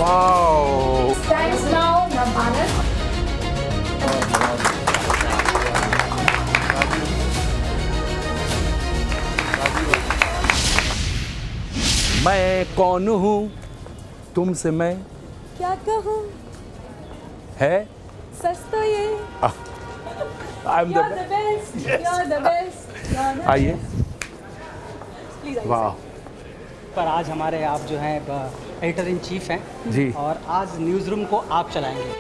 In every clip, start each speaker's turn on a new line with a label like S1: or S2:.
S1: Wow.
S2: Thanks now, Navbharat.
S1: मैं कौन हूँ तुमसे मैं
S2: क्या कहूँ,
S1: है
S2: सच तो ये।
S1: I am
S2: You're the best. You're the best. You're the
S1: आइए।
S2: Please,
S1: वाह
S3: पर आज हमारे आप जो हैं एडिटर इन चीफ हैं
S1: जी।
S3: और आज न्यूज़ रूम को आप चलाएंगे।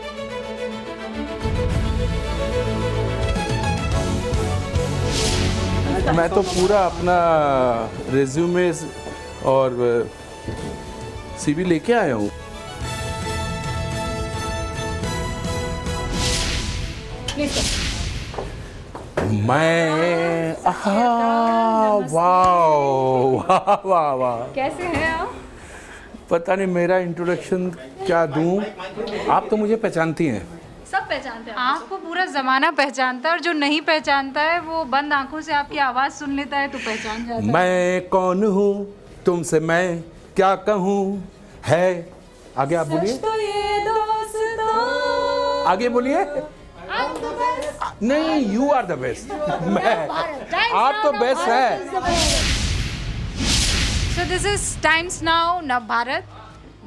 S1: मैं तो पूरा अपना रेज्यूमे और सीवी लेके आया हूँ।
S2: Please, sir.
S1: मैं वाह वाह वाह वाह।
S2: कैसे हैं आप?
S1: पता नहीं मेरा इंट्रोडक्शन क्या दूं, आप तो मुझे पहचानती हैं।
S2: सब पहचानते हैं
S4: आपको पूरा जमाना पहचानता है और जो नहीं पहचानता है वो बंद आंखों से आपकी आवाज़ सुन लेता है तो पहचान जाता है।
S1: मैं कौन हूँ तुमसे मैं क्या कहूँ है। आगे आप बोलिए,
S2: सच तो ये दोस्तों।
S1: आगे बोलिए। नहीं, यू आर द बेस्ट। मैं, आप तो बेस्ट है।
S4: So this is Times Now Navbharat.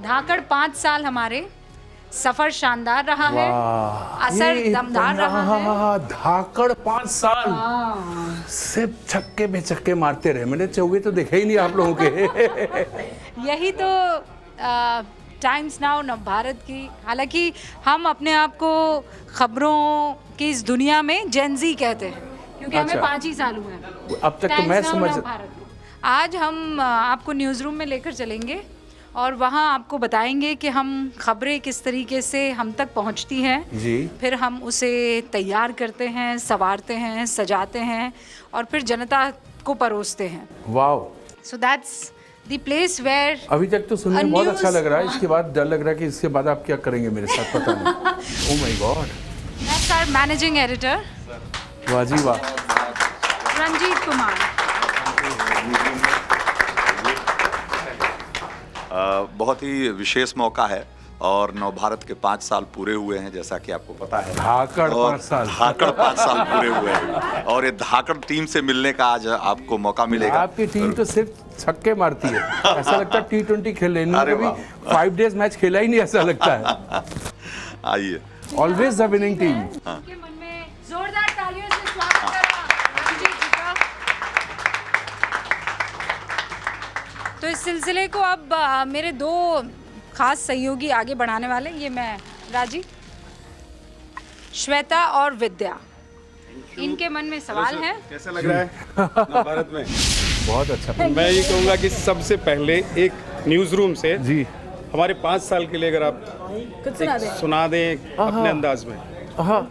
S4: धाकड़ 5 साल हमारे, सफर शानदार रहा है, असर
S1: ये
S4: दमदार रहा है।
S1: धाकड़ 5 साल सिर्फ छक्के में छक्के मारते रहे, मैंने चौके तो देखे ही नहीं आप लोगों के।
S4: यही तो टाइम्स नाउ नवभारत की। हालांकि हम अपने आप को खबरों की इस दुनिया में जेनजी कहते हैं क्योंकि
S1: अच्छा।
S4: हमें 5 ही साल हुए हैं।
S1: अब तक तो
S4: टाइम्स
S1: मैं
S4: नाउ
S1: समझ,
S4: नवभारत को। आज हम आपको न्यूज़ रूम में लेकर चलेंगे और वहाँ आपको बताएंगे कि हम खबरें किस तरीके से हम तक पहुँचती हैं
S1: जी।
S4: फिर हम उसे तैयार करते हैं, संवारते हैं, सजाते हैं और फिर जनता को परोसते हैं।
S1: Wow.
S4: So that's the place where.
S1: अभी तक तो सुनने में बहुत
S4: news-
S1: अच्छा लग रहा है, इसके बाद डर लग रहा है कि इसके बाद आप क्या करेंगे मेरे साथ, पता नहीं। Oh my God.
S4: That's our managing editor
S1: वाह जी वाह।
S4: रंजीत कुमार।
S5: बहुत ही विशेष मौका है और नवभारत के 5 साल पूरे हुए हैं, जैसा कि आपको पता है।
S1: धाकड़
S5: और
S1: 5 साल।
S5: धाकड़ 5 साल पूरे हुए हैं और ये धाकड़ टीम से मिलने का आज आपको मौका मिलेगा।
S1: आपकी टीम तो सिर्फ छक्के मारती है, ऐसा लगता है T20 खेल रहे हैं।
S5: अरे
S1: कभी
S5: वाह।
S1: 5 डेज मैच खेला ही नहीं, ऐसा लगता है।
S5: आइए।
S1: Always the winning team.
S4: उनके मन में जोरदार तालियों से स्वागत करें रंजीत जी का। तो इस सिलसिले को अब मेरे 2 खास सहयोगी आगे बढ़ाने वाले हैं। ये मैं राजी, श्वेता और विद्या। इनके मन में सवाल है।
S6: कैसा लग रहा है भारत में?
S1: बहुत अच्छा।
S6: मैं ये कहूँगा कि सबसे पहले एक न्यूज़ रूम से
S1: जी
S6: हमारे 5 साल के लिए अगर आप सुना दें अपने अंदाज में।
S1: हाँ,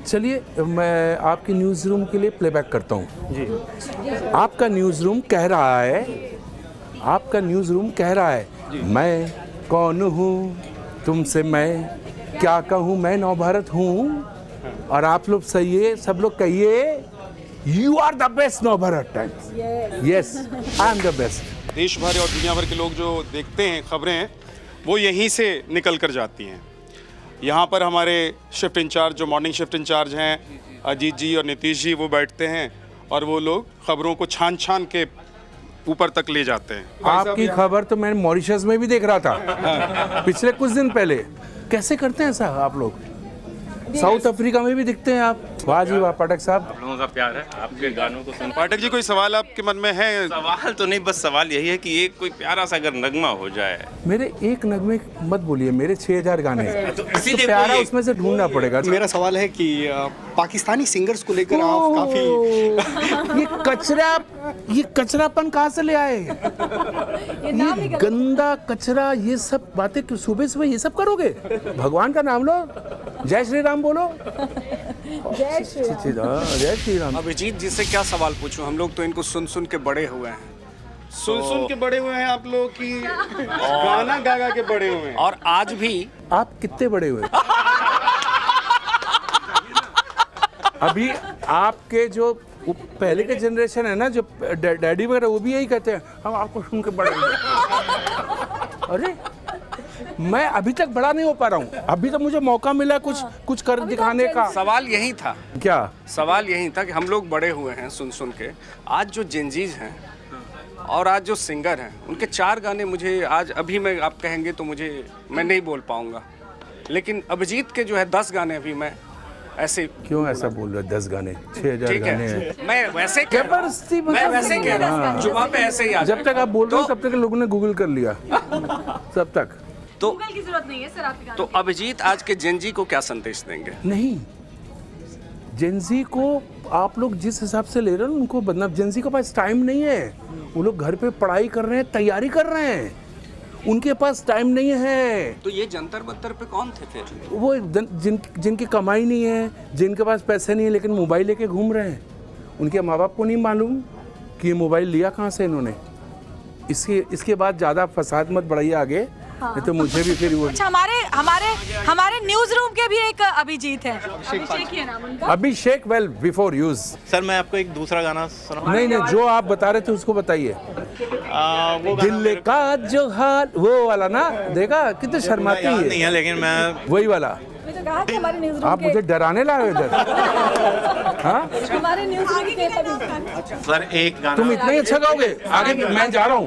S1: चलिए मैं आपकी न्यूज़ रूम के लिए प्लेबैक करता हूँ जी। आपका न्यूज़ रूम कह रहा है, आपका न्यूज़ रूम कह रहा है, मैं कौन हूँ तुमसे मैं क्या कहूँ, मैं नवभारत हूँ। और आप लोग सही है, सब लोग कहिए, you are the best Navbharat Times. Yes, I am the best.
S6: देश भर और दुनिया भर के लोग जो देखते हैं खबरें, वो यहीं से निकल कर जाती हैं। यहाँ पर हमारे शिफ्ट इंचार्ज, जो मॉर्निंग शिफ्ट इंचार्ज हैं, अजीत जी और नीतीश जी, वो बैठते हैं और वो लोग खबरों को छान छान के ऊपर तक ले जाते हैं।
S1: आपकी खबर तो मैं मॉरिशस में भी देख रहा था पिछले कुछ दिन पहले। कैसे करते हैं साहब आप लोग? साउथ अफ्रीका में भी दिखते हैं आप। वाह जी वाह पाठक साहब।
S7: आप लोगों का प्यार है, आपके गानों को सुन।
S6: पाठक जी, कोई सवाल आपके मन में है?
S7: सवाल तो नहीं, बस सवाल यही है कि एक कोई प्यारा सा अगर नगमा हो जाए।
S1: मेरे एक नगमे मत बोलिए, मेरे 6000 गाने हैं।
S7: तो
S1: तो
S7: इसीलिए
S1: प्यारा
S7: कोई-
S1: उसमें से ढूंढना पड़ेगा।
S3: मेरा सवाल है कि पाकिस्तानी सिंगर्स को लेकर आप काफ़ी
S1: ये कचरापन कहाँ से ले आए? ये गंदा कचरा, ये सब बातें क्यों सुबह सुबह ये सब करोगे? भगवान का नाम लो, जय श्री राम बोलो।
S2: जय श्री राम।
S1: जय श्री राम।
S8: अभिजीत जी से क्या सवाल पूछूं? हम लोग तो इनको सुन सुन के बड़े हुए हैं।
S6: सुन के बड़े हुए हैं आप लोग की गाना गा गा के बड़े हुए हैं?
S8: और आज भी
S1: आप कितने बड़े हुए? अभी आपके जो पहले के जनरेशन है ना, जो डैडी वगैरह, वो भी यही कहते हैं, हम आपको सुन के बड़े हुए। अरे मैं अभी तक बड़ा नहीं हो पा रहा हूँ। अभी तक मुझे मौका मिला कुछ कर दिखाने का।
S8: सवाल यही था,
S1: क्या
S8: सवाल यही था कि हम लोग बड़े हुए हैं सुन सुन के। आज जो जेंजीज हैं और आज जो सिंगर हैं, उनके 4 गाने मुझे आज अभी मैं आप कहेंगे तो मैं नहीं बोल पाऊंगा, लेकिन अभिजीत के जो है 10 गाने अभी मैं ऐसे।
S1: क्यों ऐसा बोल रहे? 10 गाने, 6000
S8: ठीक
S1: गाने
S8: है,
S1: हैं।
S8: मैं वैसे कह रहा हूं, मैं वैसे कह रहा हूं, जुबान पे ऐसे ही आ
S1: जब तक आप बोल रहे हो तब तक लोगों ने गूगल कर लिया तब तक।
S8: तो
S2: गूगल की जरूरत नहीं है सर आपके गाने
S8: तो अभिजीत आज के जेंजी को क्या संदेश देंगे?
S1: नहीं, जेंजी को आप लोग जिस हिसाब से ले रहे हो उनको बदनाम। जेंजी के पास टाइम नहीं है, वो लोग घर पे पढ़ाई कर रहे हैं, तैयारी कर रहे हैं, उनके पास टाइम नहीं है।
S8: तो ये जंतर मंतर पे कौन थे फिर?
S1: वो जिनकी कमाई नहीं है, जिनके पास पैसे नहीं है लेकिन मोबाइल लेके घूम रहे हैं, उनके माँ बाप को नहीं मालूम कि ये मोबाइल लिया कहाँ से इन्होंने। इसके बाद ज़्यादा फसाद मत बढ़ाइए आगे, नहीं तो मुझे भी फिर वो।
S4: अच्छा, हमारे न्यूज रूम के भी एक अभिजीत है।
S2: अभिषेक ही है नाम उनका।
S1: अभिषेक वेल बिफोर यूज।
S9: सर मैं आपको एक दूसरा गाना सुना।
S1: नहीं, जो आप बता रहे थे उसको बताइए।
S9: वो गाना
S1: दिल का जो हाल, वो वाला ना, देखा कितने शर्माती
S9: याद नहीं
S1: है।
S9: है, लेकिन मैं
S1: वही वाला।
S2: मैं तो कहा कि हमारे न्यूज रूम
S1: आप मुझे डराने लाए हो इधर? हाँ,
S2: हमारे न्यूज रूम के अभिजीत।
S9: सर एक गाना।
S1: तुम इतना ही अच्छा गाओगे, आगे मैं जा रहा हूँ।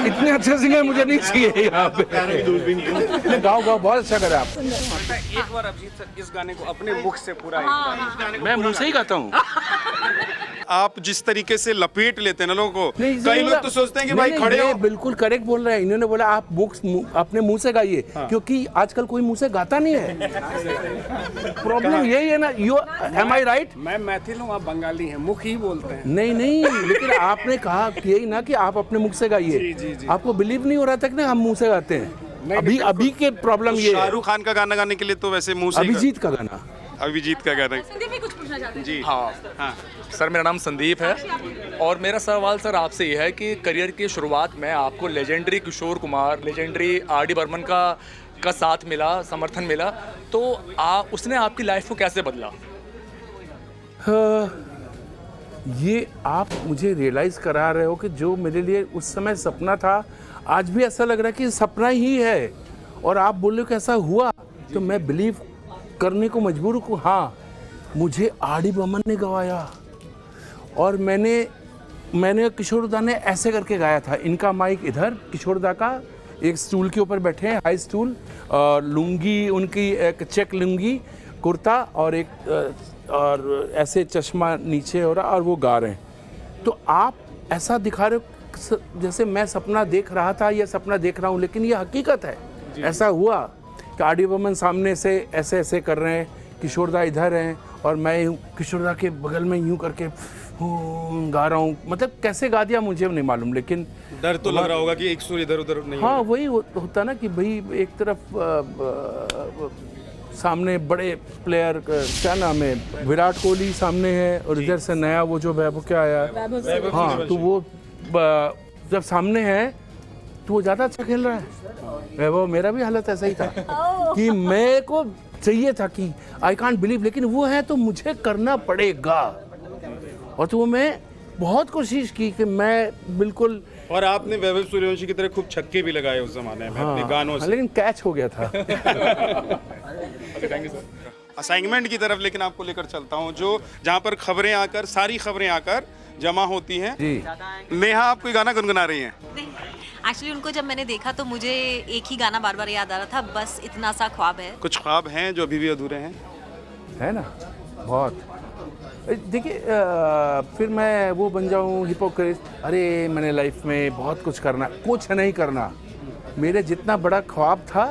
S1: इतने अच्छे सिंगर मुझे नहीं चाहिए यहाँ पे। गाओ, बहुत अच्छा करे आप।
S8: एक बार अभिजीत सर इस गाने को अपने मुख से पूरा
S1: मैं मुँह से ही गाता हूँ।
S6: आप जिस तरीके से लपेट लेते हैं ना लोगों को,
S1: नहीं,
S6: कई लोग तो सोचते हैं कि भाई खड़े हो।
S1: बिल्कुल करेक्ट बोल रहे हैं। इन्होंने बोला आप अपने मुंह से गाइए, क्योंकि आजकल कोई मुंह से गाता नहीं है। प्रॉब्लम यही है ना। एम आई राइट?
S8: मैं मैथिल हूँ, आप बंगाली हैं, मुख ही बोलते हैं।
S1: नहीं, लेकिन आपने कहा कि यही ना कि आप अपने मुख से गाइए। आपको बिलीव नहीं हो रहा था कि ना हम मुंह से गाते हैं। अभी के प्रॉब्लम ये है।
S6: शाहरुख खान का गाना गाने के लिए तो वैसे मुंह से
S1: अभिजीत का गाना।
S6: अभिजीत का गाना।
S2: संदीप भी कुछ पूछना चाहते हैं।
S6: जी
S10: हाँ सर, मेरा नाम संदीप है और मेरा सवाल सर आपसे ये है कि करियर की शुरुआत में आपको legendary Kishore Kumar, legendary R D Burman का साथ मिला, समर्थन मिला, तो उसने आपकी लाइफ को कैसे बदला?
S1: ये आप मुझे रियलाइज़ करा रहे हो कि जो मेरे लिए उस समय सपना था, आज भी ऐसा लग रहा है कि सपना ही है। और आप बोल रहे हो कि ऐसा हुआ, तो मैं बिलीव करने को मजबूर हूँ। हाँ, मुझे आर डी बर्मन ने गवाया और मैंने किशोरदा ने ऐसे करके गाया था। इनका माइक इधर, किशोरदा का एक स्टूल के ऊपर बैठे हैं, हाई स्टूल, और लुंगी उनकी एक चेक लुंगी, कुर्ता और ऐसे चश्मा नीचे हो रहा, और वो गा रहे हैं। तो आप ऐसा दिखा रहे हो जैसे मैं सपना देख रहा था या सपना देख रहा हूँ, लेकिन ये हकीकत है। ऐसा हुआ कि आर डी बर्मन सामने से ऐसे कर रहे हैं, किशोरदा इधर हैं और मैं किशोरदा के बगल में यूं करके गा रहा हूँ। मतलब कैसे गा दिया मुझे नहीं मालूम, लेकिन
S6: डर तो लग रहा होगा कि एक सुर इधर उधर नहीं।
S1: हाँ, वही होता ना कि भाई एक तरफ सामने बड़े प्लेयर, क्या नाम है, विराट कोहली सामने है, और इधर से नया वो जो वैभव क्या आया, हाँ, तो वो जब सामने है तो वो ज़्यादा अच्छा खेल रहा है। वैभव, मेरा भी हालत ऐसा ही था कि मेरे को चाहिए था कि आई कांट बिलीव, लेकिन वो है तो मुझे करना पड़ेगा। और तो वो मैं बहुत कोशिश की कि मैं बिल्कुल।
S6: और आपने वैभव सूर्यवंशी की तरह खूब छक्के भी लगाए उस जमाने में अपने गानों से,
S1: लेकिन कैच हो गया था।
S6: असाइनमेंट की तरफ लेकिन आपको लेकर चलता हूँ, जो जहाँ पर खबरें आकर, सारी खबरें आकर जमा होती हैं।
S1: जी,
S6: नेहा आप कोई गाना गुनगुना रही हैं?
S11: एक्चुअली उनको जब मैंने देखा तो मुझे एक ही गाना बार बार याद आ रहा था, बस इतना सा ख्वाब है।
S6: कुछ ख्वाब हैं जो अभी भी अधूरे हैं?
S1: है ना, बहुत। देखिए, फिर मैं वो बन जाऊँ हिपोक्रेट। अरे मैंने लाइफ में बहुत कुछ करना, कुछ नहीं करना। मेरे जितना बड़ा ख्वाब था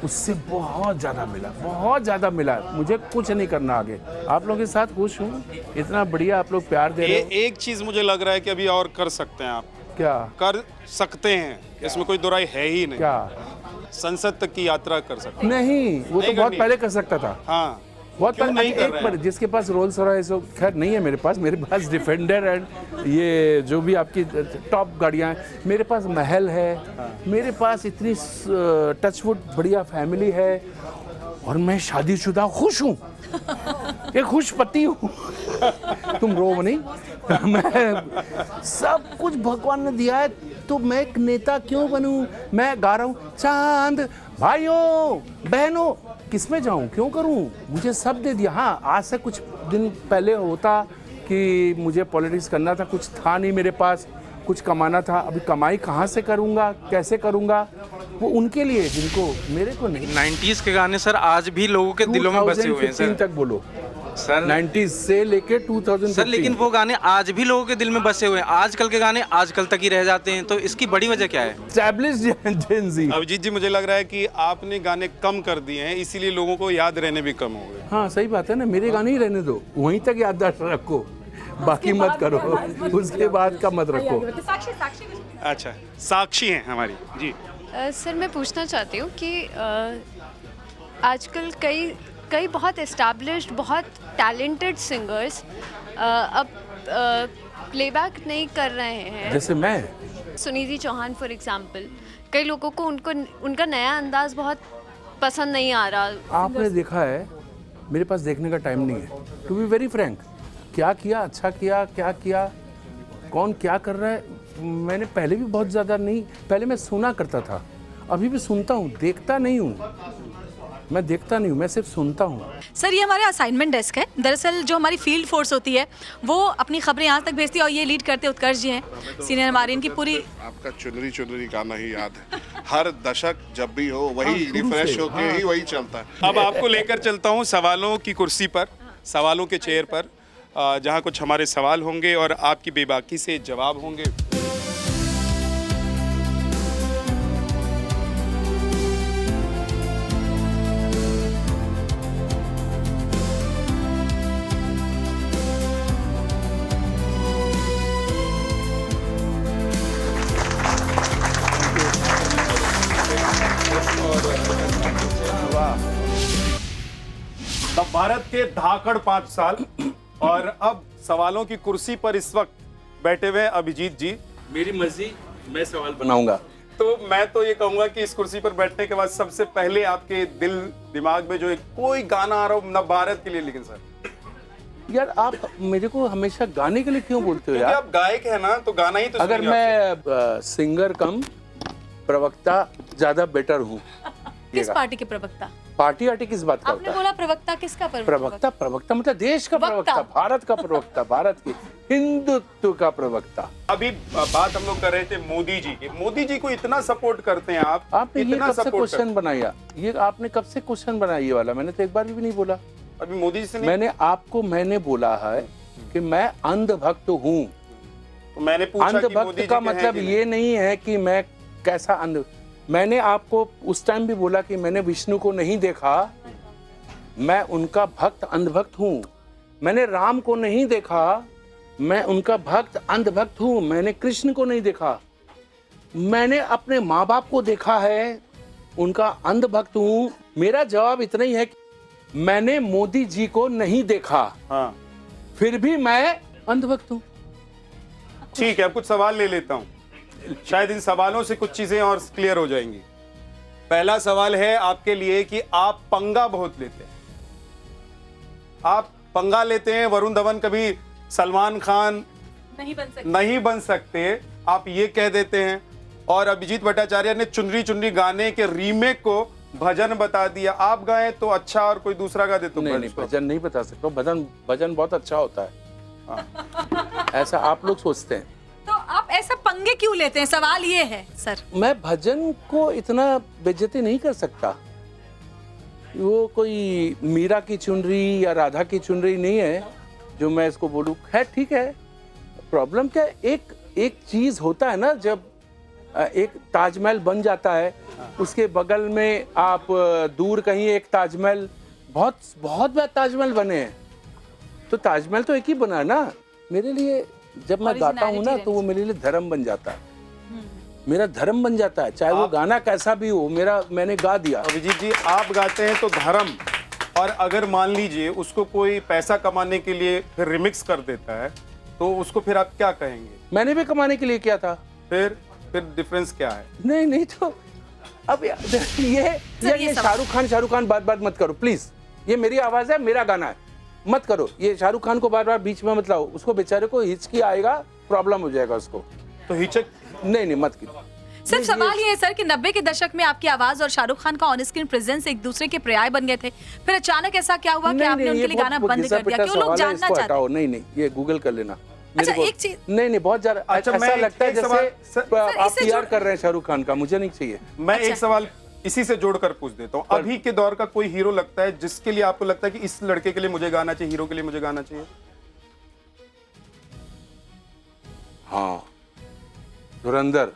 S1: उससे बहुत ज़्यादा मिला। मुझे कुछ नहीं करना आगे। आप लोगों के साथ खुश हूँ, इतना बढ़िया आप लोग प्यार दे रहे हो।
S6: एक चीज़ मुझे लग रहा है कि अभी और कर सकते हैं आप।
S1: क्या
S6: कर सकते हैं? इसमें कोई दो राय है ही नहीं।
S1: क्या?
S6: संसद तक की यात्रा कर सकते हैं?
S1: नहीं, वो तो बहुत पहले कर सकता था।
S6: हाँ,
S1: बहुत
S6: क्यों नहीं कर
S1: एक
S6: रहे
S1: पर जिसके पास रोल्स रॉयस, खैर नहीं है मेरे पास डिफेंडर एंड ये जो भी आपकी टॉप गाड़ियाँ हैं, मेरे पास महल है, मेरे पास इतनी टचवुड बढ़िया फैमिली है, और मैं शादीशुदा खुश हूँ, एक खुश पति हूँ। तुम रो नहीं, मैं सब कुछ भगवान ने दिया है, तो मैं एक नेता क्यों बनूं? मैं गा रहा हूँ चांद भाइयों बहनों, किस में जाऊं, क्यों करूं? मुझे सब दे दिया। हाँ, आज से कुछ दिन पहले होता कि मुझे पॉलिटिक्स करना था, कुछ था नहीं मेरे पास, कुछ कमाना था। अभी कमाई कहाँ से करूंगा, कैसे करूंगा? वो उनके लिए जिनको, मेरे को नहीं।
S7: 90s के गाने सर आज भी लोगों के दिलों में बसे हुए हैं सर।
S1: 2015 तक बोलो
S7: सर,
S1: 90s से लेके 2015
S7: सर लेकिन वो गाने आज भी लोगों के दिल में बसे हुए हैं। आजकल के गाने आजकल तक ही रह जाते हैं, तो इसकी बड़ी वजह क्या है?
S1: एस्टैब्लिश्ड जेन ज़ी।
S6: अभिजीत जी, मुझे लग रहा है कि आपने गाने कम कर दिए हैं, इसीलिए लोगों को याद रहने भी कम हो गए।
S1: हाँ सही बात है ना, मेरे गाने ही रहने दो, वहीं तक याददाश्त रखो, बाकी मत करो, उसके बाद का मत रखो।
S2: साक्षी साक्षी
S6: अच्छा, साक्षी हैं हमारी जी।
S12: सर मैं पूछना चाहती हूँ कि आजकल कई बहुत एस्टैब्लिश्ड, बहुत टैलेंटेड सिंगर्स अब प्लेबैक नहीं कर रहे हैं।
S1: जैसे मैं,
S12: सुनिधि चौहान फॉर एग्जांपल, कई लोगों को उनका नया अंदाज बहुत पसंद नहीं आ रहा।
S1: आपने देखा है, मेरे पास देखने का टाइम नहीं है, टू बी वेरी फ्रैंक। क्या किया, अच्छा किया, क्या किया, कौन क्या कर रहा है, मैंने पहले भी बहुत ज़्यादा नहीं, पहले मैं सुना करता था, अभी भी सुनता हूँ, देखता नहीं हूँ, मैं देखता नहीं हूँ, मैं सिर्फ सुनता हूँ।
S2: सर, ये हमारे असाइनमेंट डेस्क है। दरअसल जो हमारी फील्ड फोर्स होती है वो अपनी खबरें यहाँ तक भेजती है और ये लीड करते उत्कर्ष जी हैं, सीनियर हमारे। इनकी पूरी
S13: आपका चुनरी चुनरी गाना ही याद है, हर दशक जब भी हो वही रिफ्रेश होके ही वही चलता है।
S6: अब आपको लेकर चलता हूँ सवालों की कुर्सी पर, सवालों के चेयर पर, जहाँ कुछ हमारे सवाल होंगे और आपकी बेबाकी से जवाब होंगे। तब भारत के धाकड़ 5 साल और अब सवालों की कुर्सी पर इस वक्त बैठे हुए अभिजीत जी।
S1: मेरी मर्जी, मैं सवाल बनाऊंगा।
S6: तो मैं तो ये कहूंगा कि इस कुर्सी पर बैठने के बाद सबसे पहले आपके दिल दिमाग में जो एक कोई गाना आ रहा हो, न भारत के लिए, लेकिन सर
S1: यार आप मेरे को हमेशा गाने के लिए क्यों बोलते हो यार?
S6: आप गायक है ना, तो गाना ही तो
S1: अगर मैं सिंगर कम प्रवक्ता ज्यादा बेटर हूँ।
S2: किस पार्टी के प्रवक्ता?
S1: पार्टी आर्टी किस बात का
S2: आपने
S1: होता है?
S2: बोला प्रवक्ता, किसका
S1: प्रवक्ता मतलब देश का प्रवक्ता, भारत का प्रवक्ता, भारत की हिंदुत्व का प्रवक्ता।
S6: अभी बात हम लोग कर रहे थे मोदी जी की। मोदी जी को इतना सपोर्ट करते हैं आप,
S1: आपने ये कब से क्वेश्चन बनाया? ये आपने कब से क्वेश्चन बनाया ये वाला? मैंने तो एक बार भी नहीं बोला।
S6: अभी मोदी जी से नहीं?
S1: मैंने बोला है कि मैं अंधभक्त हूँ।
S6: तो मैंने पूछा
S1: अंधभक्त का मतलब ये नहीं है कि मैं कैसा अंध, मैंने आपको उस टाइम भी बोला कि मैंने विष्णु को नहीं देखा, मैं उनका भक्त अंधभक्त हूँ। मैंने राम को नहीं देखा, मैं उनका भक्त अंधभक्त हूँ। मैंने कृष्ण को नहीं देखा, मैंने अपने माँ बाप को देखा है, उनका अंधभक्त हूँ। मेरा जवाब इतना ही है कि मैंने मोदी जी को नहीं देखा,
S6: हाँ,
S1: फिर भी मैं अंधभक्त हूँ।
S6: ठीक है, अब कुछ सवाल ले लेता हूँ, शायद इन सवालों से कुछ चीजें और क्लियर हो जाएंगी। पहला सवाल है आपके लिए कि आप पंगा बहुत लेते हैं, आप पंगा लेते हैं। वरुण धवन कभी सलमान खान नहीं बन सकते, आप ये कह देते हैं। और अभिजीत भट्टाचार्य ने चुनरी चुनरी गाने के रीमेक को भजन बता दिया। आप गाएं तो अच्छा और कोई दूसरा गा दे तो
S1: नहीं, भजन नहीं बता सकता। भजन बहुत अच्छा होता है, ऐसा आप लोग सोचते हैं।
S2: तो आप ऐसा पंगे क्यों लेते हैं? सवाल ये है सर।
S1: मैं भजन को इतना बेइज्जती नहीं कर सकता। वो कोई मीरा की चुनरी या राधा की चुनरी नहीं है जो मैं इसको बोलूं। खैर ठीक है, प्रॉब्लम क्या है, एक चीज होता है ना, जब एक ताजमहल बन जाता है, उसके बगल में आप दूर कहीं एक ताजमहल, बहुत बहुत बड़ा ताजमहल बने हैं, तो ताजमहल तो एक ही बना ना। मेरे लिए जब मैं गाता हूँ ना, तो वो मेरे लिए धर्म बन जाता है, मेरा धर्म बन जाता है, चाहे वो गाना कैसा भी हो, मैंने गा दिया।
S6: अभिजीत जी, आप गाते हैं तो धर्म, और अगर मान लीजिए उसको कोई पैसा कमाने के लिए फिर रिमिक्स कर देता है, तो उसको फिर आप क्या कहेंगे?
S1: मैंने भी कमाने के लिए किया था।
S6: फिर डिफरेंस क्या है?
S1: नहीं तो अब ये शाहरुख खान बात मत करो प्लीज। ये मेरी आवाज है, मेरा गाना है, मत करो। ये शाहरुख खान को बार बार बीच में मत लाओ, उसको बेचारे को हिचकी आएगा, प्रॉब्लम हो जाएगा उसको।
S6: तो
S1: नहीं मत कीजिए।
S2: सिर्फ सवाल ये है सर कि 90 के दशक में आपकी आवाज और शाहरुख खान का ऑन स्क्रीन प्रेजेंस एक दूसरे के पर्याय बन गए थे, फिर अचानक ऐसा क्या हुआ कि आपने उनके लिए गाना बंद कर दिया? क्यों लोग जानना चाहते हैं?
S1: नहीं ये गूगल कर लेना।
S2: अच्छा एक चीज,
S1: नहीं बहुत ज्यादा
S6: अच्छा,
S1: ऐसा लगता है जैसे आप
S2: इससे
S1: PR कर रहे हैं शाहरुख खान का, मुझे नहीं चाहिए।
S6: मैं एक सवाल इसी से जोड़कर पूछ देता हूँ, अभी के दौर का कोई हीरो लगता है जिसके लिए आपको लगता है कि इस लड़के के लिए मुझे गाना चाहिए, हीरो के लिए मुझे गाना चाहिए?
S1: हाँ, धुरंधर।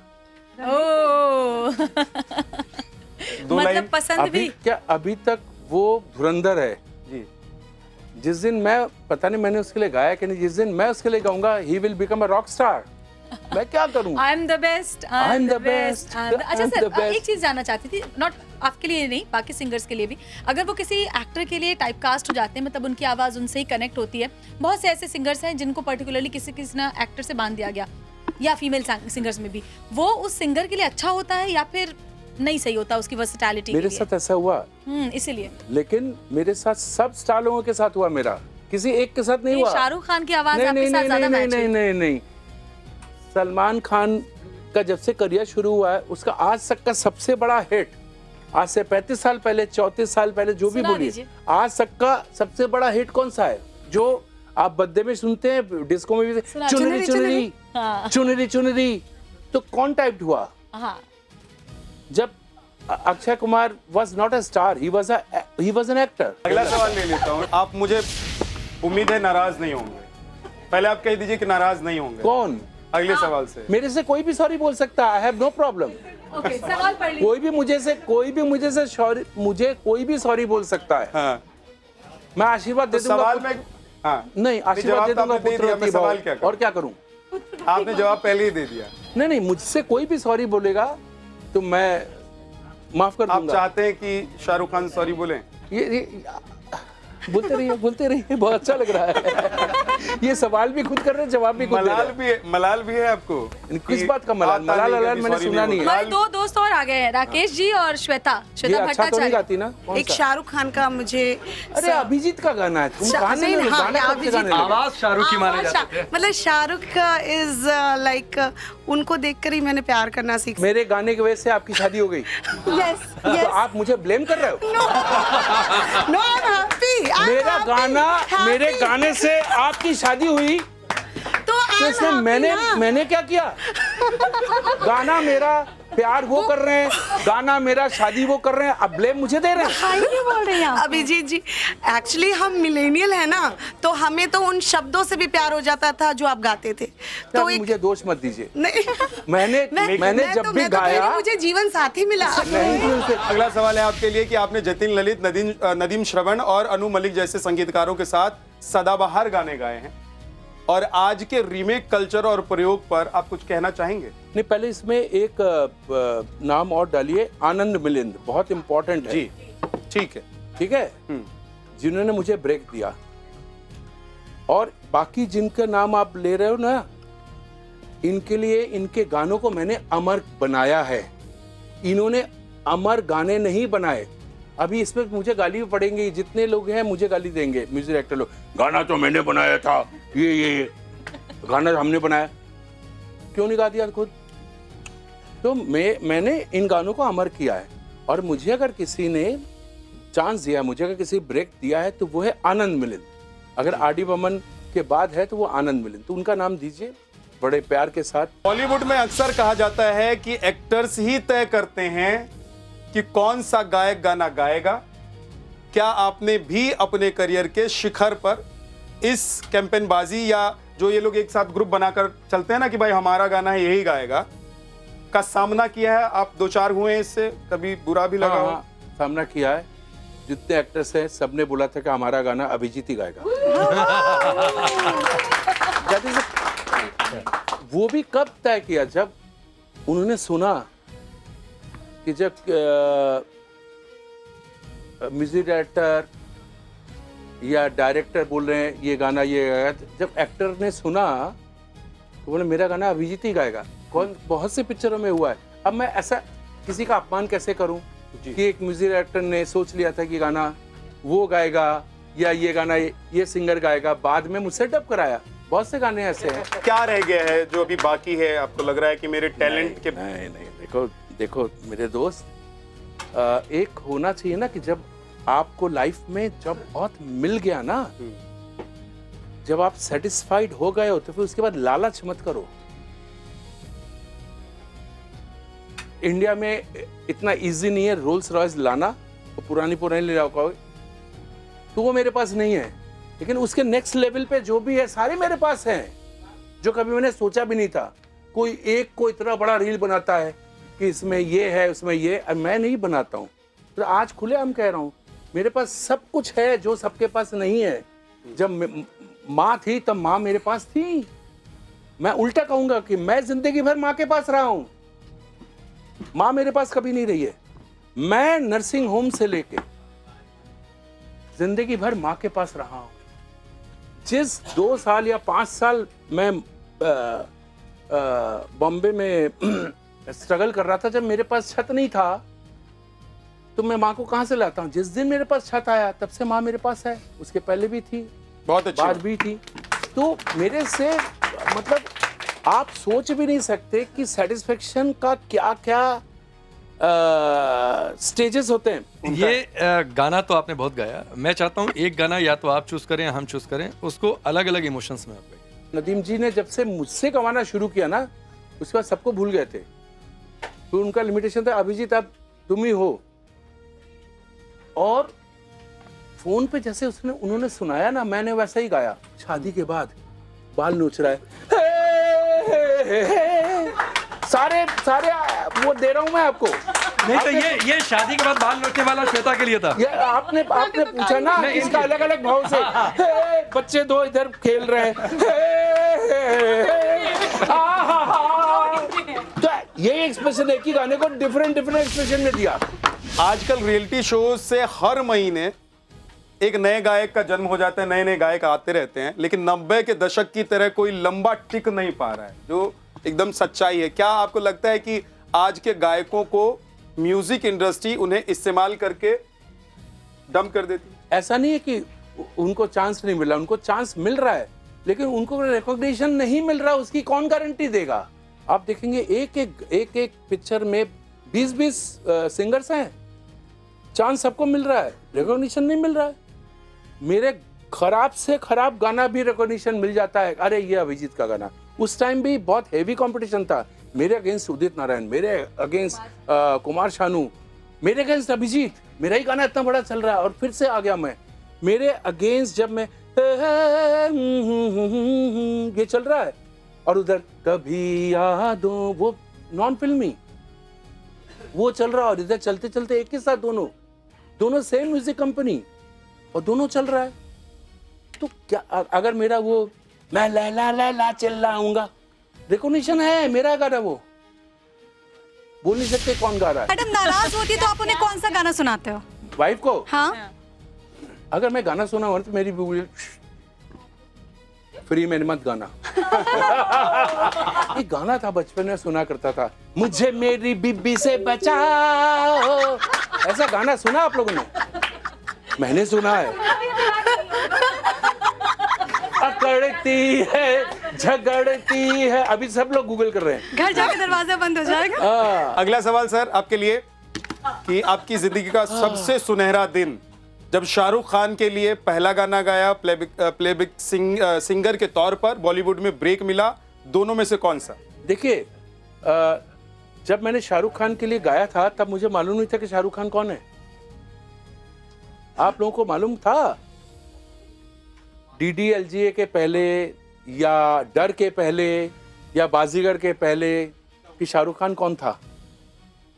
S2: मतलब पसंद भी
S1: क्या अभी तक वो धुरंधर है
S6: जी।
S1: जिस दिन मैं पता नहीं मैंने उसके लिए गाया कि नहीं, जिस दिन मैं उसके लिए गाऊंगा he will become a rock star. मैं क्या करूं?
S2: I am the best, I am the best. अच्छा सर, एक चीज जानना चाहती थी, नॉट आपके लिए नहीं, बाकी सिंगर्स के लिए भी, अगर वो किसी एक्टर के लिए टाइप कास्ट हो जाते हैं, मतलब उनकी आवाज उनसे ही कनेक्ट होती है, बहुत से ऐसे सिंगर्स हैं जिनको पर्टिकुलरली किसी ना एक्टर से बांध दिया गया, या फीमेल सिंगर्स में भी, वो उस सिंगर के लिए अच्छा होता है या फिर नहीं सही होता उसकी वर्सेटैलिटी?
S1: मेरे साथ ऐसा हुआ,
S2: इसीलिए।
S1: लेकिन मेरे साथ सब स्टार लोगों के साथ हुआ, मेरा किसी एक के साथ नहीं हुआ।
S2: शाहरुख खान की आवाज आपके साथ ज्यादा मैच हुई?
S1: नहीं, सलमान खान का जब से करियर शुरू हुआ है, उसका आज तक का सबसे बड़ा हिट, आज से 35 साल पहले, 34 साल पहले, जो भी बोलिए, आज तक का सबसे बड़ा हिट कौन सा है जो आप बर्थडे में सुनते हैं, डिस्को में भी? चुनरी चुनरी, चुनरी चुनरी। तो कौन टाइप हुआ? जब Akshay Kumar was not a star, he was an actor।
S6: अगला सवाल ले लेता हूँ, आप मुझे उम्मीद है नाराज नहीं होंगे, पहले आप कह दीजिए कि नाराज नहीं होंगे।
S1: कौन?
S6: अगले सवाल से
S1: मेरे से कोई भी सॉरी बोल सकता है, आई हैव नो प्रॉब्लम।
S2: सवाल पढ़ लीजिए।
S1: कोई भी मुझे कोई भी सॉरी बोल सकता है।
S6: हाँ।
S1: मैं आशीर्वाद दे दूंगा।
S6: सवाल में हाँ।
S1: नहीं, आशीर्वाद दे दूंगा, पुत्र
S6: सवाल क्या
S1: और क्या करूं?
S6: आपने जवाब पहले ही दे दिया।
S1: नहीं, मुझसे कोई भी सॉरी बोलेगा तो मैं माफ कर दूंगा।
S6: आप चाहते हैं कि शाहरुख खान सॉरी बोलें?
S1: ये बोलते रहिए, बहुत अच्छा लग रहा है। ये सवाल भी खुद कर रहे हैं, जवाब भी खुद दे रहे हैं।
S6: मलाल भी है आपको?
S1: किस बात का मलाल? मलाल मैंने सुना नहीं है।
S2: हमारे दो दोस्त और आ गए हैं, राकेश जी और श्वेता
S1: अच्छा तो नहीं गाती ना?
S14: एक शाहरुख खान का मुझे,
S1: अरे अभिजीत का गाना है, तुम कहां से
S10: आवाज शाहरुख की माने जाते हैं।
S14: मतलब शाहरुख का इज लाइक, उनको देखकर ही मैंने प्यार करना सीखा।
S1: मेरे गाने की वजह से आपकी शादी हो गई?
S14: यस।
S1: तो आप मुझे ब्लेम कर रहे हो?
S14: No, I am happy.
S1: मेरे गाने से आपकी शादी हुई तो इसमें मैंने क्या किया? गाना मेरा, प्यार वो कर रहे हैं, गाना मेरा, शादी वो कर रहे हैं, अब ब्लेम मुझे दे रहे हैं।
S14: बोल रहे हैं अभिजीत जी, एक्चुअली हम मिलेनियल है ना, तो हमें तो उन शब्दों से भी प्यार हो जाता था जो आप गाते थे। तो
S1: मुझे दोष मत दीजिए।
S14: नहीं,
S1: मैंने जब भी गाया,
S14: मुझे जीवन साथी मिला।
S6: अगला सवाल है आपके लिए कि आपने जतिन ललित, नदीम श्रवण और अनु मलिक जैसे संगीतकारों के साथ सदाबहार गाने गाए हैं, और आज के रीमेक कल्चर और प्रयोग पर आप कुछ कहना चाहेंगे?
S1: नहीं, पहले इसमें एक नाम और डालिए, आनंद मिलिंद, बहुत इंपॉर्टेंट है
S6: जी। ठीक है।
S1: जिन्होंने मुझे ब्रेक दिया, और बाकी जिनका नाम आप ले रहे हो ना, इनके लिए, इनके गानों को मैंने अमर बनाया है। इन्होंने अमर गाने नहीं बनाए। अभी इसमें मुझे गाली भी पड़ेंगी, जितने लोग हैं मुझे गाली देंगे, म्यूजिक डायरेक्टर लोग, गाना तो मैंने बनाया था, ये गाना हमने बनाया, क्यों नहीं गा दिया खुद? तो मैंने इन गानों को अमर किया है, और मुझे अगर किसी ने चांस दिया, मुझे अगर किसी ब्रेक दिया है, तो वो है आनंद मिलिंद। अगर आर.डी. बर्मन के बाद है तो वो आनंद मिलिंद, तो उनका नाम दीजिए बड़े प्यार के साथ।
S6: बॉलीवुड में अक्सर कहा जाता है कि एक्टर्स ही तय करते हैं कि कौन सा गायक गाना गाएगा। क्या आपने भी अपने करियर के शिखर पर इस कैंपेनबाजी, या जो ये लोग एक साथ ग्रुप बनाकर चलते हैं ना कि भाई हमारा गाना है यही गाएगा, का सामना किया है? आप 2-4 हुए हैं इससे, कभी बुरा भी लगा?
S1: हाँ, सामना किया है। जितने एक्टर्स हैं सबने बोला था कि हमारा गाना अभिजीत ही गाएगा। वो भी कब तय किया? जब उन्होंने सुना कि जब म्यूजिक डायरेक्टर या डायरेक्टर बोल रहे हैं ये गाना ये गाएगा, जब एक्टर ने सुना तो बोले मेरा गाना अभिजीत ही गाएगा। बहुत से पिक्चरों में हुआ है। अब मैं ऐसा किसी का अपमान कैसे करूं कि एक म्यूजिक डायरेक्टर ने सोच लिया था कि गाना वो गाएगा या ये गाना ये सिंगर गाएगा, बाद में मुझसे डब कराया। बहुत से गाने ऐसे हैं।
S6: क्या रह गया है जो अभी बाकी है, आपको लग रहा है कि मेरे टैलेंट के?
S1: नहीं, देखो मेरे दोस्त, एक होना चाहिए ना कि जब आपको लाइफ में जब बहुत मिल गया ना, जब आप सेटिस्फाइड हो गए हो, तो फिर उसके बाद लालच मत करो। इंडिया में इतना इजी नहीं है रोल्स रॉयस लाना, तो पुरानी ले जाओ, तो वो मेरे पास नहीं है। लेकिन उसके नेक्स्ट लेवल पे जो भी है सारे मेरे पास हैं, जो कभी मैंने सोचा भी नहीं था। कोई एक को इतना बड़ा रील बनाता है कि इसमें ये है, उसमें ये, मैं नहीं बनाता हूँ। तो आज खुले हम कह रहा हूँ, मेरे पास सब कुछ है जो सबके पास नहीं है। जब माँ थी तब माँ मेरे पास थी। मैं उल्टा कहूंगा कि मैं जिंदगी भर माँ के पास रहा हूं, माँ मेरे पास कभी नहीं रही है। मैं नर्सिंग होम से लेके जिंदगी भर माँ के पास रहा हूं। जिस 2 साल या 5 साल मैं बॉम्बे में स्ट्रगल कर रहा था, जब मेरे पास छत नहीं था, तो मैं माँ को कहां से लाता हूं? जिस दिन मेरे पास छत आया तब से माँ मेरे पास है। उसके पहले भी थी,
S6: बहुत अच्छी
S1: बाद भी थी। तो मेरे से मतलब आप सोच भी नहीं सकते कि सेटिस्फेक्शन का क्या क्या स्टेजेस होते हैं।
S15: ये गाना तो आपने बहुत गाया, मैं चाहता हूँ एक गाना या तो आप चूज करें, हम चूज करें, उसको अलग अलग इमोशंस में आप गाइए।
S1: नदीम जी ने जब से मुझसे गवाना शुरू किया ना, उसके बाद सबको भूल गए थे। तो उनका लिमिटेशन था, अभिजीत अब तुम ही हो। और फोन पे जैसे उन्होंने सुनाया ना, मैंने वैसा ही गाया। शादी के बाद बाल नोच रहा है, सारे वो दे रहा हूं मैं आपको।
S15: नहीं तो ये शादी के बाद बाल नोचने वाला श्वेता के लिए था।
S1: ये आपने पूछा ना, इसका अलग अलग भाव से। बच्चे दो इधर खेल रहे हैं, तो ये एक्सप्रेशन एक ही गाने को डिफरेंट एक्सप्रेशन में दिया।
S6: आजकल रियलिटी शो से हर महीने एक नए गायक का जन्म हो जाता है, नए नए गायक आते रहते हैं, लेकिन 90 के दशक की तरह कोई लंबा टिक नहीं पा रहा है, जो एकदम सच्चाई है। क्या आपको लगता है कि आज के गायकों को म्यूजिक इंडस्ट्री उन्हें इस्तेमाल करके डंप कर देती है?
S1: ऐसा नहीं है कि उनको चांस नहीं मिला, उनको चांस मिल रहा है, लेकिन उनको रिकॉग्निशन नहीं मिल रहा। उसकी कौन गारंटी देगा? आप देखेंगे एक पिक्चर में 20 सिंगर्स हैं, चांस सबको मिल रहा है, रिकॉग्निशन नहीं मिल रहा है। मेरे खराब से खराब गाना भी रिकॉग्निशन मिल जाता है। अरे ये अभिजीत का गाना, उस टाइम भी बहुत हेवी कंपटीशन था। मेरे अगेंस्ट उदित नारायण, मेरे अगेंस्ट कुमार शानू, मेरे अगेंस्ट अभिजीत, मेरा ही गाना इतना बड़ा चल रहा है। और फिर से आ गया मैं, मेरे अगेंस्ट जब मैं ये चल रहा है, और उधर कभी यादों, वो नॉन फिल्मी वो चल रहा है, और इधर चलते चलते एक ही साथ दोनों सेम म्यूजिक कंपनी, और दोनों चल रहा है। तो क्या अगर मेरा वो मैं ला ला ला चिल्लाऊंगा, रिकॉग्निशन है, मेरा गाना वो बोल नहीं सकते कौन गा रहा है।
S2: मैडम नाराज होती तो आप उन्हें कौन सा गाना सुनाते हो
S1: वाइफ को?
S2: हाँ,
S1: अगर मैं गाना सुना हो तो मेरी फ्री में मत गाना। एक गाना था बचपन में सुना करता था, मुझे मेरी बीबी से बचाओ। ऐसा गाना सुना आप लोगों ने? मैंने सुना है। अकड़ती है, झगड़ती है, अभी सब लोग गूगल कर रहे हैं।
S2: घर जाके दरवाजा बंद हो जाएगा।
S6: अगला सवाल सर आपके लिए, कि आपकी जिंदगी का सबसे सुनहरा दिन जब शाहरुख खान के लिए पहला गाना गाया, प्लेबैक सिंगर के तौर पर बॉलीवुड में ब्रेक मिला, दोनों में से कौन सा?
S1: देखिए, जब मैंने शाहरुख खान के लिए गाया था तब मुझे मालूम नहीं था कि शाहरुख खान कौन है। आप लोगों को मालूम था DDLGA के पहले, या डर के पहले, या बाजीगर के पहले कि शाहरुख खान कौन था?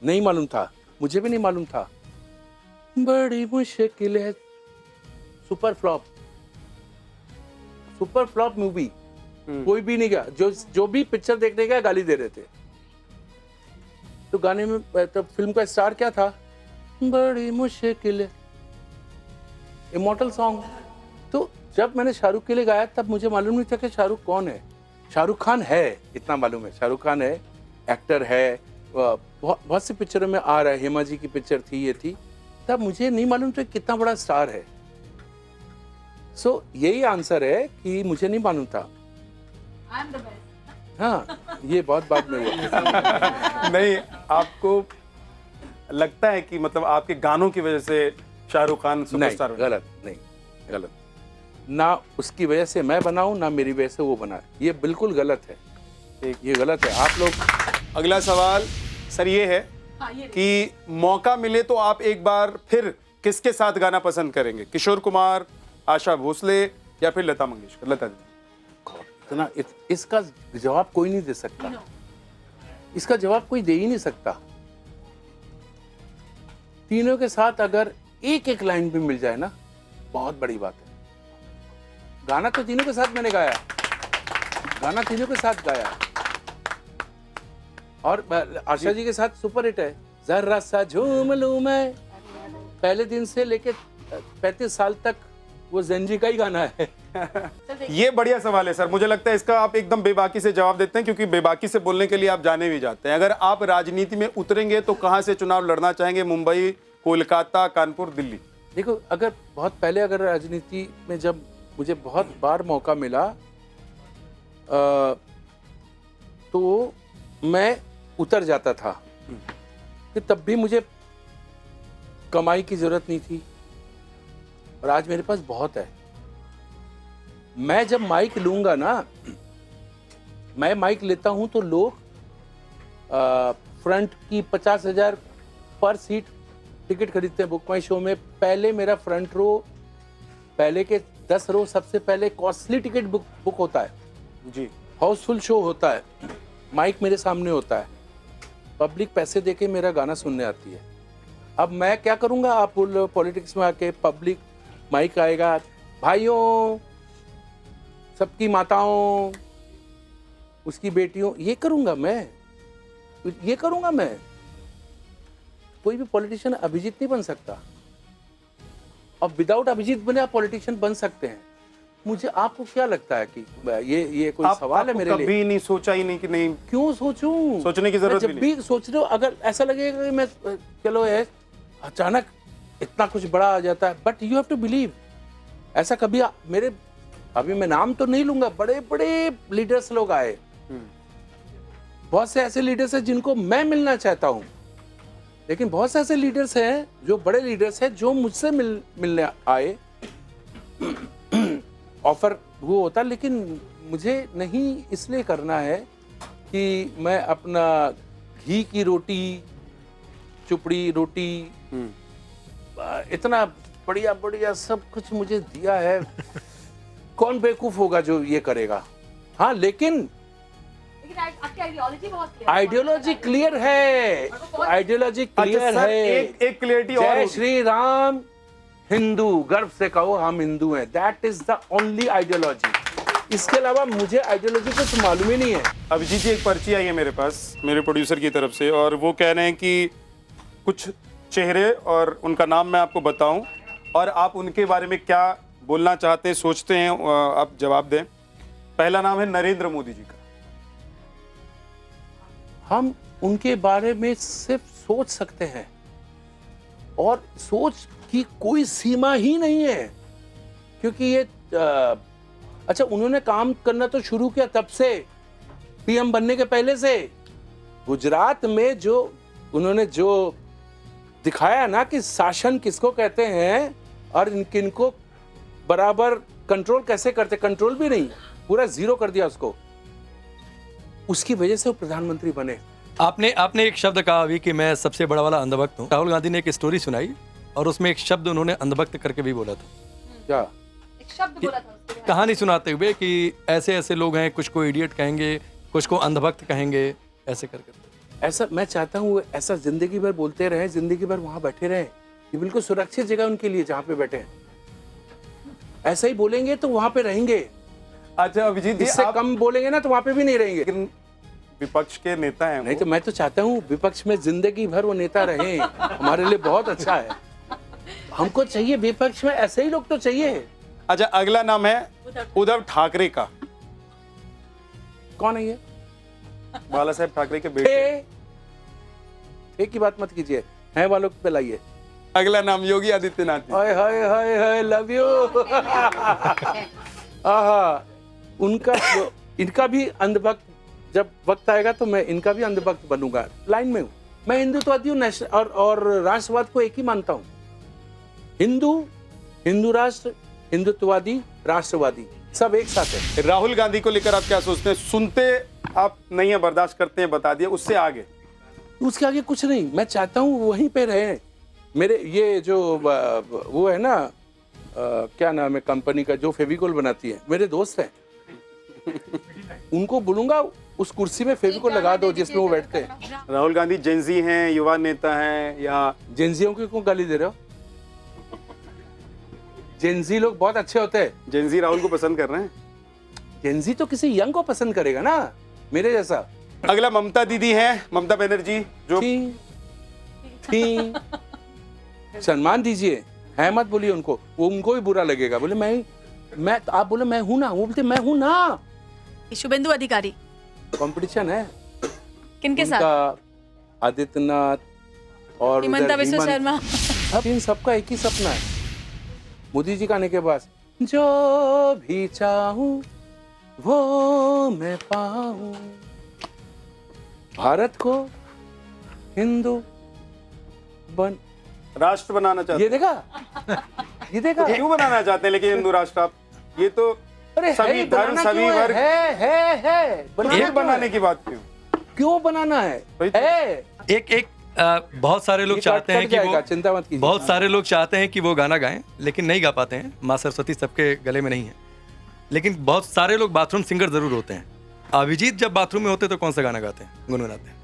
S1: नहीं मालूम था, मुझे भी नहीं मालूम था। बड़ी मुश्किल है, सुपर फ्लॉप मूवी, कोई भी नहीं गया। जो भी पिक्चर देखने गया गाली दे रहे थे। तो गाने में तो फिल्म का स्टार क्या था? बड़ी मुश्किल है, इमॉर्टल सॉन्ग। तो जब मैंने शाहरुख के लिए गाया तब मुझे मालूम नहीं था कि शाहरुख कौन है। शाहरुख खान है इतना मालूम है, शाहरुख खान है, एक्टर है, बहुत सी पिक्चरों में आ रहा है। हेमा जी की पिक्चर थी, ये थी, तब मुझे नहीं मालूम था कितना बड़ा स्टार है। सो यही आंसर है कि मुझे नहीं मालूम था। हाँ, ये बहुत बाद में हुआ।
S6: नहीं, आपको लगता है कि मतलब आपके गानों की वजह से शाहरुख खान सुपरस्टार
S1: नहीं, गलत नहीं, गलत। ना उसकी वजह से मैं बनाऊं, ना मेरी वजह से वो बना, ये बिल्कुल गलत है। ये गलत है। आप लोग,
S6: अगला सवाल सर ये है कि मौका मिले तो आप एक बार फिर किसके साथ गाना पसंद करेंगे? किशोर कुमार, आशा भोसले या फिर लता मंगेशकर? लता जी,
S1: इतना इसका जवाब कोई नहीं दे सकता। इसका जवाब कोई दे ही नहीं सकता। तीनों के साथ अगर एक एक लाइन भी मिल जाए ना, बहुत बड़ी बात है। गाना तो तीनों के साथ मैंने गाया, गाना तीनों के साथ गाया, और आशा जी के साथ सुपर हिट है, जरा सा झूम लूं मैं। पहले दिन से लेके 35 साल तक वो ज़ेंजी का ही गाना है।
S6: ये बढ़िया सवाल है सर। मुझे लगता है इसका आप एकदम बेबाकी से जवाब देते हैं, क्योंकि बेबाकी से बोलने के लिए आप जाने भी जाते हैं। अगर आप राजनीति में उतरेंगे तो कहां से चुनाव लड़ना चाहेंगे? मुंबई, कोलकाता, कानपुर, दिल्ली?
S1: देखो, अगर बहुत पहले अगर राजनीति में जब मुझे बहुत बार मौका मिला तो मैं उतर जाता था, कि तब भी मुझे कमाई की जरूरत नहीं थी, और आज मेरे पास बहुत है। मैं जब माइक लूंगा ना, मैं माइक लेता हूं तो लोग फ्रंट की 50,000 पर सीट टिकट खरीदते हैं बुक माई शो में। पहले मेरा फ्रंट रो, पहले के 10 रो सबसे पहले कॉस्टली टिकट बुक होता है
S6: जी।
S1: हाउसफुल शो होता है, माइक मेरे सामने होता है, पब्लिक पैसे देके मेरा गाना सुनने आती है। अब मैं क्या करूंगा? आप पॉलिटिक्स में आके पब्लिक माइक आएगा, भाइयों, सबकी माताओं, उसकी बेटियों, ये करूंगा मैं, ये करूंगा मैं। कोई भी पॉलिटिशियन अभिजीत नहीं बन सकता, और विदाउट अभिजीत बने आप पॉलिटिशियन बन सकते हैं। मुझे, आपको क्या लगता है कि ये कोई सवाल है मेरे लिए?
S6: कभी नहीं सोचा ही नहीं कि नहीं?
S1: क्यों सोचूं?
S6: सोचने की जरूरत
S1: जब भी सोच रहे हो, अगर ऐसा लगेगा कि मैं, चलो है, अचानक इतना कुछ बड़ा आ जाता है, but you have to believe. ऐसा कभी मेरे, अभी मैं नाम तो नहीं लूंगा, बड़े बड़े लीडर्स लोग आए, बहुत से ऐसे लीडर्स हैं जिनको मैं मिलना चाहता हूं, लेकिन बहुत से ऐसे लीडर्स हैं जो बड़े लीडर्स हैं जो मुझसे मिलने आए, ऑफर वो होता, लेकिन मुझे नहीं इसलिए करना है कि मैं अपना घी की रोटी, चुपड़ी रोटी, इतना बढ़िया बढ़िया सब कुछ मुझे दिया है। कौन बेवकूफ होगा जो ये करेगा? हाँ, लेकिन आइडियोलॉजी क्लियर है, आइडियोलॉजी क्लियर है।
S6: एक क्लियरिटी और,
S1: जय श्री राम, हिंदू, गर्व से कहो हम हिंदू हैं, that is the only ideology. इसके अलावा मुझे आइडियोलॉजी कुछ मालूम ही नहीं है।
S6: अभिजीत जी, एक पर्ची आई है मेरे पास, मेरे प्रोड्यूसर की तरफ से, और वो कह रहे हैं कि कुछ चेहरे और उनका नाम मैं आपको बताऊं, और आप उनके बारे में क्या बोलना चाहते हैं, सोचते हैं, आप जवाब दें। पहला नाम है नरेंद्र मोदी जी का।
S1: हम उनके बारे में सिर्फ सोच सकते हैं, और सोच की कोई सीमा ही नहीं है, क्योंकि ये अच्छा, उन्होंने काम करना तो शुरू किया तब से, पीएम बनने के पहले से। गुजरात में जो उन्होंने जो दिखाया ना कि शासन किसको कहते हैं और किनको बराबर कंट्रोल कैसे करते, कंट्रोल भी नहीं, पूरा जीरो कर दिया उसको, उसकी वजह से वो प्रधानमंत्री बने।
S15: आपने एक शब्द कहा अभी कि मैं सबसे बड़ा वाला अंधभक्त हूँ। राहुल गांधी ने एक स्टोरी सुनाई और उसमें एक शब्द उन्होंने अंधभक्त करके भी बोला था।
S1: क्या
S2: एक शब्द बोला था उसके बाद।
S15: कहानी सुनाते हुए कि ऐसे ऐसे लोग हैं, कुछ को इडियट कहेंगे, कुछ को अंधभक्त कहेंगे, ऐसे करके।
S1: ऐसा मैं चाहता हूँ ऐसा जिंदगी भर बोलते रहे, जिंदगी भर वहां बैठे रहे। ये बिल्कुल सुरक्षित जगह उनके लिए जहाँ पे बैठे हैं, ऐसा ही बोलेंगे तो वहां पे रहेंगे।
S6: अच्छा अभिजीत जी,
S1: इससे कम बोलेंगे ना तो वहां पे भी नहीं रहेंगे।
S6: लेकिन विपक्ष के नेता हैं।
S1: नहीं तो मैं तो चाहता हूँ विपक्ष में जिंदगी भर वो नेता रहे, हमारे लिए बहुत अच्छा है। हमको चाहिए विपक्ष में ऐसे ही लोग तो चाहिए।
S6: अच्छा, अगला नाम है उद्धव ठाकरे का।
S1: कौन है ये?
S6: बाला साहेब ठाकरे के बेटे।
S1: एक ही बात मत कीजिए, हैं वालों पे लाइए।
S6: अगला नाम योगी आदित्यनाथ।
S1: हाय हाय हाय हाय, लव यू। आहा, उनका इनका भी अंधभक्त, जब वक्त आएगा तो मैं इनका भी अंधभक्त बनूंगा। लाइन में हूँ मैं, हिंदुत्ववादी हूँ और राष्ट्रवाद को एक ही मानता हूँ। हिंदू राष्ट्र, हिंदुत्ववादी, राष्ट्रवादी सब एक साथ है।
S6: राहुल गांधी को लेकर आप क्या सोचते हैं? सुनते आप नहीं है, बर्दाश्त करते हैं, बता दिया, उससे आगे?
S1: उसके आगे कुछ नहीं। मैं चाहता हूँ वहीं पे रहे। मेरे ये जो वो है ना, क्या नाम है कंपनी का जो फेविकोल बनाती है, मेरे दोस्त हैं। उनको बोलूंगा उस कुर्सी में फेविकोल लगा दो जिसमें वो बैठते हैं।
S6: राहुल गांधी जेंजी हैं, युवा नेता हैं, या
S1: जेंजियों को क्यों गाली दे रहे हो? जेंजी लोग बहुत अच्छे होते हैं।
S6: जेंजी राहुल को पसंद कर रहे हैं?
S1: जेंजी तो किसी यंग को पसंद करेगा ना, मेरे जैसा।
S6: अगला ममता दीदी हैं, ममता बनर्जी, जो
S1: थी सम्मान दीजिए, है मत बोलिए उनको, वो उनको भी बुरा लगेगा। बोले मैं आप बोले मैं हूं ना, वो बोलते मैं हूं ना।
S2: शुभेंदु अधिकारी
S1: कंपटीशन है
S2: किनके साथ?
S1: आदित्यनाथ और
S2: हिमंता बिस्वा शर्मा।
S1: सब इन सबका एक ही सपना है, मोदी जी का आने के बाद, जो भी चाहूं वो मैं पाऊं, भारत को हिंदू
S6: राष्ट्र बनाना चाहते
S1: हैं। ये देखा
S6: क्यों बनाना चाहते हैं लेकिन हिंदू राष्ट्र आप? ये तो सभी धर्म, सभी वर्ग
S1: है
S6: बनाने की बात
S1: क्यों बनाना है?
S15: एक बहुत सारे लोग चाहते हैं कि वो,
S1: चिंता मत कीजिए,
S15: बहुत सारे लोग चाहते हैं कि वो गाना गाएं लेकिन नहीं गा पाते हैं। माँ सरस्वती सबके गले में नहीं है, लेकिन बहुत सारे लोग बाथरूम सिंगर जरूर होते हैं। अभिजीत जब बाथरूम में होते तो कौन सा गाना गाते हैं, गुनगुनाते हैं?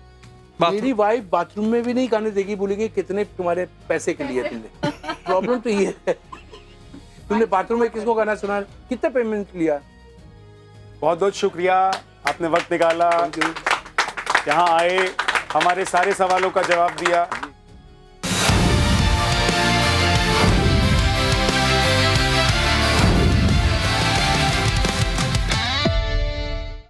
S1: मेरी वाइफ बाथरूम में भी नहीं गाने देगी, बोलेगी कितने तुम्हारे पैसे के लिए तुमने। प्रॉब्लम तो ये है, तुमने बाथरूम में किसको गाना सुना, कितना पेमेंट लिया?
S6: बहुत बहुत शुक्रिया, आपने वक्त निकाला, यहाँ आए, हमारे सारे सवालों का जवाब दिया।